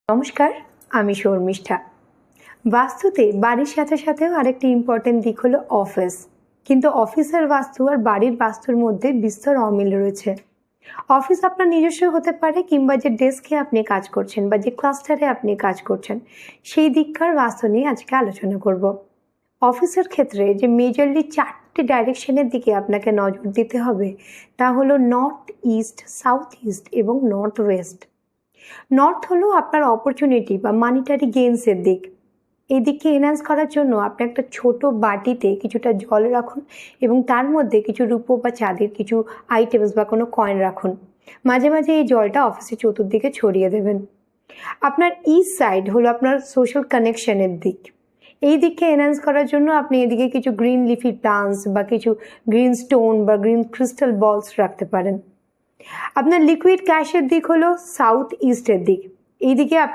নমস্কার, আমি শর্মিষ্ঠা। বাস্তুতে বাড়ির সাথে সাথেও আরেকটি ইম্পর্টেন্ট দিক হলো অফিস। কিন্তু অফিসের বাস্তু আর বাড়ির বাস্তুর মধ্যে বিস্তর অমিল রয়েছে। অফিস আপনার নিজস্ব হতে পারে, কিংবা যে ডেস্কে আপনি কাজ করছেন বা যে ক্লাস্টারে আপনি কাজ করছেন সেই দিককার বাস্তু নিয়ে আজকে আলোচনা করব। অফিসের ক্ষেত্রে যে মেজরলি 4টে ডাইরেকশনের দিকে আপনাকে নজর দিতে হবে তা হলো নর্থ ইস্ট, সাউথ ইস্ট এবং নর্থ ওয়েস্ট। নর্থ হলো আপনার অপরচুনিটি বা মানিটারি গেইনসের দিক। এই দিককে এনহ্যান্স করার জন্য আপনি একটা ছোট বাটিতে কিছুটা জল রাখুন এবং তার মধ্যে কিছু রূপো বা চাঁদের কিছু আইটেমস বা কোনো কয়েন রাখুন। মাঝে মাঝে এই জলটা অফিসের চতুর্দিকে ছড়িয়ে দেবেন। আপনার ইস্ট সাইড হলো আপনার সোশ্যাল কানেকশনের দিক। এই দিককে এনহ্যান্স করার জন্য আপনি এদিকে কিছু গ্রিন লিফি প্লান্টস বা কিছু গ্রিন স্টোন বা গ্রিন ক্রিস্টাল বলস রাখতে পারেন। আপনার লিকুইড ক্যাশের দিক হলো সাউথ ইস্টের দিক। এই দিকে